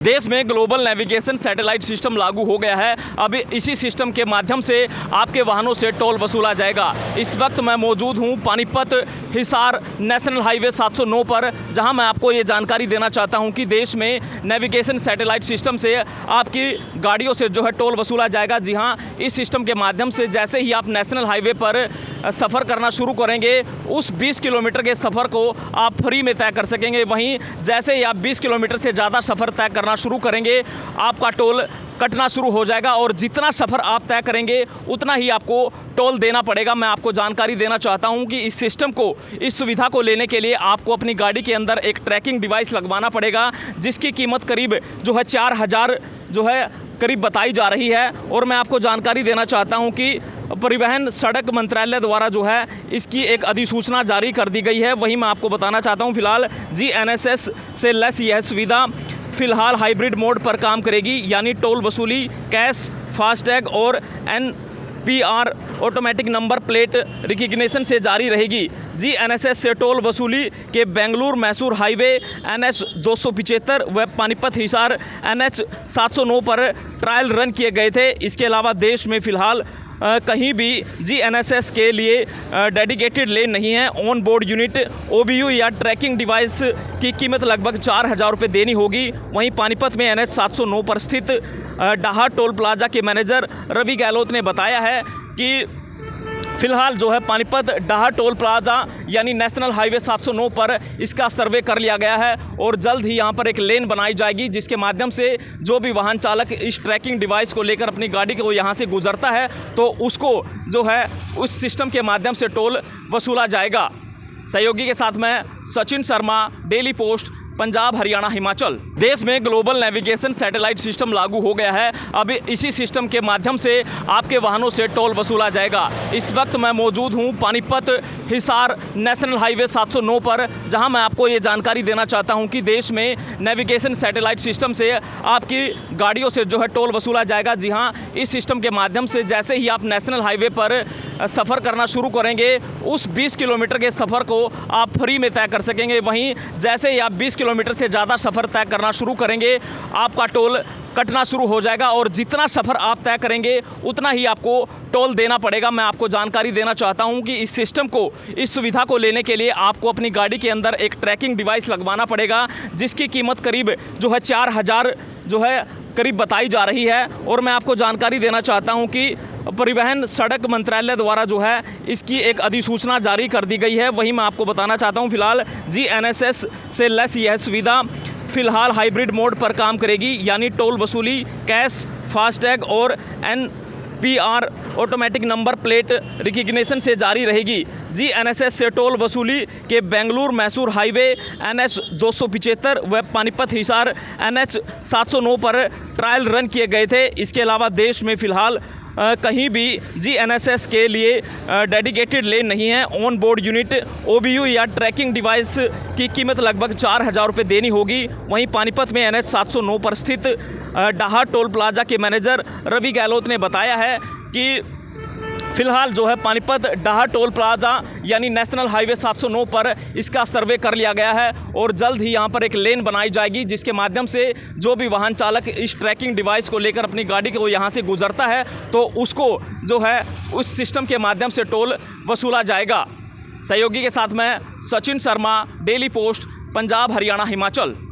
देश में global navigation satellite system लागू हो गया है। अब इसी सिस्टम के माध्यम से आपके वाहनों से टोल वसूला जाएगा। इस वक्त मैं मौजूद हूं पानीपत हिसार नेशनल हाईवे 709 पर, जहां मैं आपको ये जानकारी देना चाहता हूं कि देश में नेविगेशन सैटेलाइट सिस्टम से आपकी गाड़ियों से जो है टोल वसूला जाएगा। जी हां, इस सिस्टम के माध्यम से जैसे ही आप नेशनल हाईवे पर सफ़र करना शुरू करेंगे, उस 20 किलोमीटर के सफ़र को आप फ्री में तय कर सकेंगे। वहीं जैसे ही आप 20 किलोमीटर से ज़्यादा सफ़र तय करना शुरू करेंगे, आपका टोल कटना शुरू हो जाएगा और जितना सफ़र आप तय करेंगे उतना ही आपको टोल देना पड़ेगा। मैं आपको जानकारी देना चाहता हूं कि इस सिस्टम को, इस सुविधा को लेने के लिए आपको अपनी गाड़ी के अंदर एक ट्रैकिंग डिवाइस लगवाना पड़ेगा, जिसकी कीमत करीब जो है 4000 जो है करीब बताई जा रही है। और मैं आपको जानकारी देना चाहता हूं कि परिवहन सड़क मंत्रालय द्वारा जो है इसकी एक अधिसूचना जारी कर दी गई है। वहीं मैं आपको बताना चाहता हूं फिलहाल GNSS से लेस यह सुविधा फिलहाल हाइब्रिड मोड पर काम करेगी, यानी टोल वसूली कैश, फास्टैग और NPR automatic number plate recognition से जारी रहेगी। GNSS से टोल वसूली के बेंगलुरु मैसूर हाईवे NH 275 व पानीपत हिसार NH 709 पर ट्रायल रन किए गए थे। इसके अलावा देश में फ़िलहाल कहीं भी GNSS के लिए डेडिकेटेड लेन नहीं है। ऑन बोर्ड यूनिट OBU या ट्रैकिंग डिवाइस की कीमत लगभग 4000 रुपये देनी होगी। वहीं पानीपत में NH 709 पर स्थित डाहा टोल प्लाजा के मैनेजर रवि गहलोत ने बताया है कि फ़िलहाल जो है पानीपत डाहा टोल प्लाजा यानी नेशनल हाईवे 709 पर इसका सर्वे कर लिया गया है और जल्द ही यहाँ पर एक लेन बनाई जाएगी, जिसके माध्यम से जो भी वाहन चालक इस ट्रैकिंग डिवाइस को लेकर अपनी गाड़ी को यहाँ से गुजरता है तो उसको जो है उस सिस्टम के माध्यम से टोल वसूला जाएगा। सहयोगी के साथ मैं सचिन शर्मा, डेली पोस्ट, पंजाब, हरियाणा, हिमाचल। देश में ग्लोबल नेविगेशन सैटेलाइट सिस्टम लागू हो गया है। अब इसी सिस्टम के माध्यम से आपके वाहनों से टोल वसूला जाएगा। इस वक्त मैं मौजूद हूं पानीपत हिसार नेशनल हाईवे 709 पर, जहां मैं आपको ये जानकारी देना चाहता हूं कि देश में नेविगेशन सैटेलाइट सिस्टम से आपकी गाड़ियों से जो है टोल वसूला जाएगा। जी हाँ, इस सिस्टम के माध्यम से जैसे ही आप नेशनल हाईवे पर सफ़र करना शुरू करेंगे, उस 20 किलोमीटर के सफ़र को आप फ्री में तय कर सकेंगे। वहीं जैसे ही आप 20 किलोमीटर से ज़्यादा सफ़र तय करना शुरू करेंगे, आपका टोल कटना शुरू हो जाएगा और जितना सफ़र आप तय करेंगे उतना ही आपको टोल देना पड़ेगा। मैं आपको जानकारी देना चाहता हूं कि इस सिस्टम को, इस सुविधा को लेने के लिए आपको अपनी गाड़ी के अंदर एक ट्रैकिंग डिवाइस लगवाना पड़ेगा, जिसकी कीमत करीब जो है 4000 जो है करीब बताई जा रही है। और मैं आपको जानकारी देना चाहता हूं कि परिवहन सड़क मंत्रालय द्वारा जो है इसकी एक अधिसूचना जारी कर दी गई है। वहीं मैं आपको बताना चाहता हूं फिलहाल GNSS से लेस यह सुविधा फिलहाल हाइब्रिड मोड पर काम करेगी, यानी टोल वसूली कैश, फास्टैग और NPR automatic number plate recognition से जारी रहेगी। GNSS से टोल वसूली के बेंगलुरु मैसूर हाईवे NH 275 व पानीपत हिसार NH 709 पर ट्रायल रन किए गए थे। इसके अलावा देश में फ़िलहाल कहीं भी GNSS के लिए डेडिकेटेड लेन नहीं है। ऑन बोर्ड यूनिट OBU या ट्रैकिंग डिवाइस की कीमत लगभग 4000 रुपये देनी होगी। वहीं पानीपत में NH 709 पर स्थित डाहा टोल प्लाजा के मैनेजर रवि गहलोत ने बताया है कि फ़िलहाल जो है पानीपत डाहा टोल प्लाजा यानी नेशनल हाईवे 709 पर इसका सर्वे कर लिया गया है और जल्द ही यहाँ पर एक लेन बनाई जाएगी, जिसके माध्यम से जो भी वाहन चालक इस ट्रैकिंग डिवाइस को लेकर अपनी गाड़ी को यहाँ से गुजरता है तो उसको जो है उस सिस्टम के माध्यम से टोल वसूला जाएगा। सहयोगी के साथ मैं सचिन शर्मा, डेली पोस्ट, पंजाब, हरियाणा, हिमाचल।